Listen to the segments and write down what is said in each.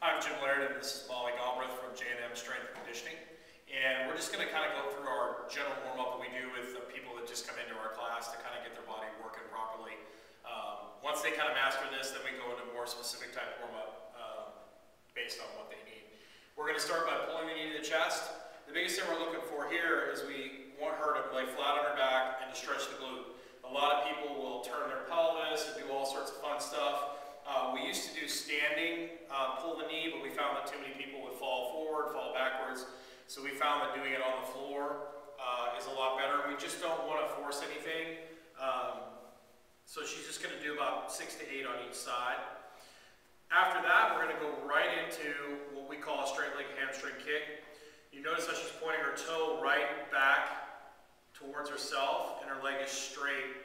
I'm Jim Laird, and this is Galbraith from J&M Strength and Conditioning. And we're just going to kind of go through our general warm-up that we do with the people that just come into our class to kind of get their body working properly. Once they kind of master this, then we go into more specific type warm-up based on what they need. We're going to start by pulling the knee to the chest. The biggest thing we're looking for here is we want her to lay flat on her back and to stretch the glute. A lot of people will turn their pelvis and do all sorts of fun stuff. We used to do standing, pull the knee, but we found that too many people would fall forward, fall backwards. So we found that doing it on the floor is a lot better. We just don't want to force anything. So she's just going to do about 6 to 8 on each side. After that, we're going to go right into what we call a straight leg hamstring kick. You notice how she's pointing her toe right back towards herself, and her leg is straight.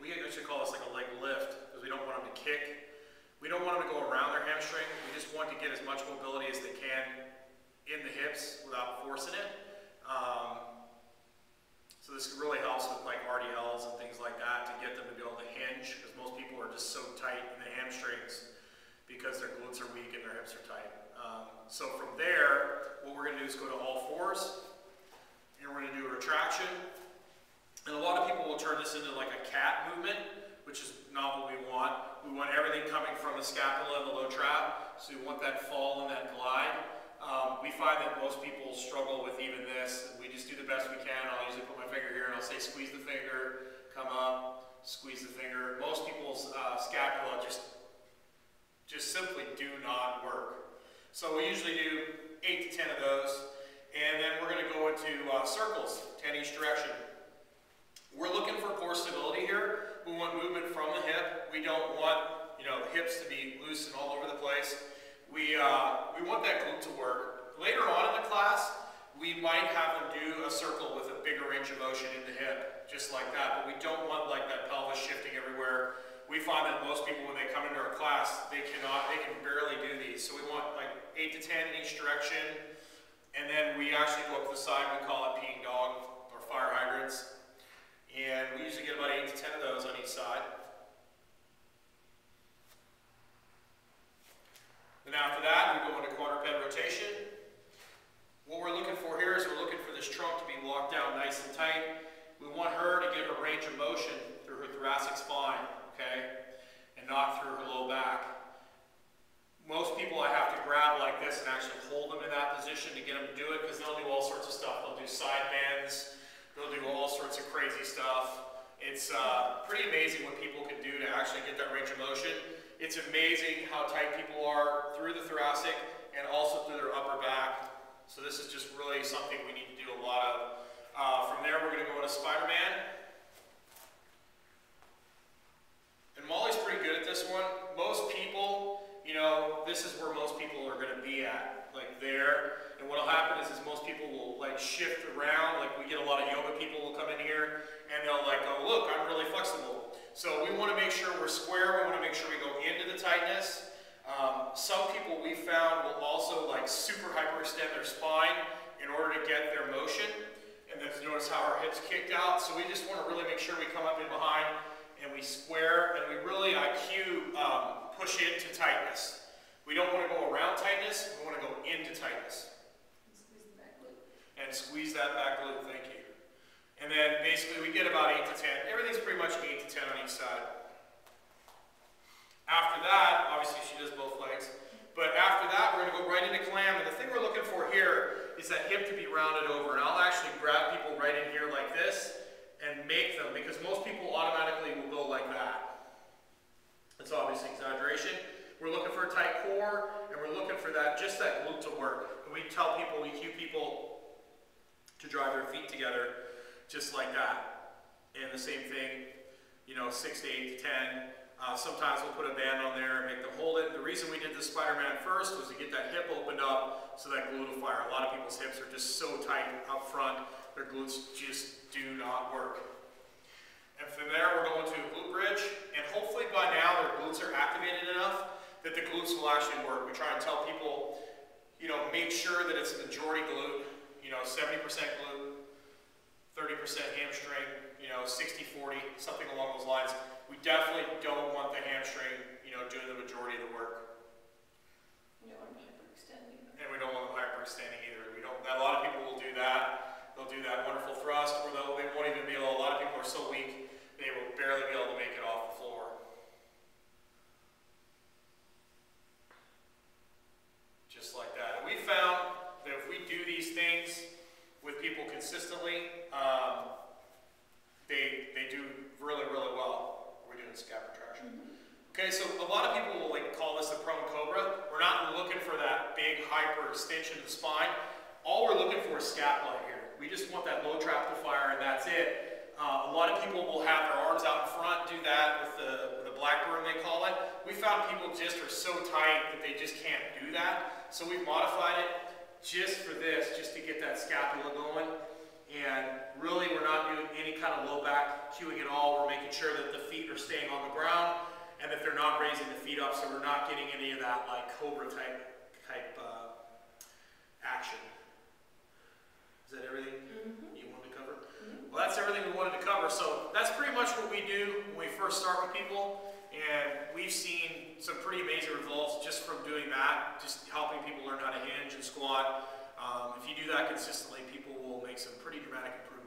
We actually call this like a leg lift because we don't want them to kick. We don't want them to go around their hamstring. We just want to get as much mobility as they can in the hips without forcing it. So this really helps with like RDLs and things like that to get them to be able to hinge, because most people are just so tight in the hamstrings because their glutes are weak and their hips are tight. So from there, what we're going to do is go to all fours, and we're going to do a retraction. And a lot of people will turn this into like a cat movement, which is not what we want. We want everything coming from the scapula and the low trap, so we want that fall and that glide. We find that most people struggle with even this. We just do the best we can. I'll usually put my finger here and I'll say squeeze the finger, come up, squeeze the finger. Most people's scapula just simply do not work. So we usually do 8 to 10 of those, and then we're going to go into circles, 10 each direction. We're looking for core stability here. We want movement from the hip. We don't want, the hips to be loose and all over the place. We want that glute to work. Later on in the class, we might have them do a circle with a bigger range of motion in the hip, just like that. But we don't want like that pelvis shifting everywhere. We find that most people, when they come into our class, they can barely do these. So we want like 8 to 10 in each direction. And then we actually go up to the side. We call it peeing dog or fire hydrants. And we usually get about 8 to 10 of those on each side. Then after that, we go into quadruped rotation. What we're looking for here is we're looking for this trunk to be locked down nice and tight. We want her to get a range of motion through her thoracic spine, okay, and not through her low back. Most people I have to grab like this and actually hold them in that position to get them to do it, because they'll do all sorts of stuff. They'll do side bends. They'll do all sorts of crazy stuff. It's pretty amazing what people can do to actually get that range of motion. It's amazing how tight people are through the thoracic and also through their upper back. So this is just really something we need to do a lot of. From there, we're going to go into Spider-Man. And Molly's pretty good at this one. Most people, this is where most people are going to be at, like there. And what will happen is most people will like shift around. Like we get a lot of yoga people will come in here and they'll like go, look, I'm really flexible. So we want to make sure we're square. We want to make sure we go into the tightness. Some people we found will also like super hyperextend their spine in order to get their motion. And then notice how our hips kicked out. So we just want to really make sure we come up in behind and we square, and we really IQ push into tightness. We don't want to go around tightness. We want to go into tightness. And squeeze that back glute, thank you. And then basically we get about 8 to 10. Everything's pretty much 8 to 10 on each side. After that, obviously she does both legs, but after that we're going to go right into clam. And the thing we're looking for here is that hip to be rounded over. And I'll actually grab people right in here like this and make them, because most people automatically will go like that. It's obviously exaggeration. We're looking for a tight core, and we're looking for that, just that glute to work. And we tell people, we cue people to drive their feet together just like that. And the same thing, 6 to 8 to 10. Sometimes we'll put a band on there and make them hold it. The reason we did the Spider-Man first was to get that hip opened up so that glute will fire. A lot of people's hips are just so tight up front, their glutes just do not work. And from there, we're going to a glute bridge, and hopefully by now their glutes are activated enough that the glutes will actually work. We try and tell people, make sure that it's a majority glute, 70% glute, 30% hamstring, 60-40, something along those lines. We definitely don't want the hamstring, doing the majority of the work. were so weak, they would barely be able to make it off the floor. Just like that. And we found that if we do these things with people consistently, they do really, really well. We're doing scap retraction. Okay, so a lot of people will call this a prone cobra. We're not looking for that big hyper extension of the spine. All we're looking for is scapula here. We just want that low trap to fire, and that's it. A lot of people will have their arms out in front, do that with the Blackburn, they call it. We found people just are so tight that they just can't do that. So we've modified it just for this, just to get that scapula going. And really, we're not doing any kind of low back cueing at all. We're making sure that the feet are staying on the ground and that they're not raising the feet up, so we're not getting any of that cobra type action. Is that everything you wanted to cover? Well, that's everything we wanted to cover. So that's pretty much what we do when we first start with people, and we've seen some pretty amazing results just from doing that, just helping people learn how to hinge and squat. If you do that consistently, people will make some pretty dramatic improvements.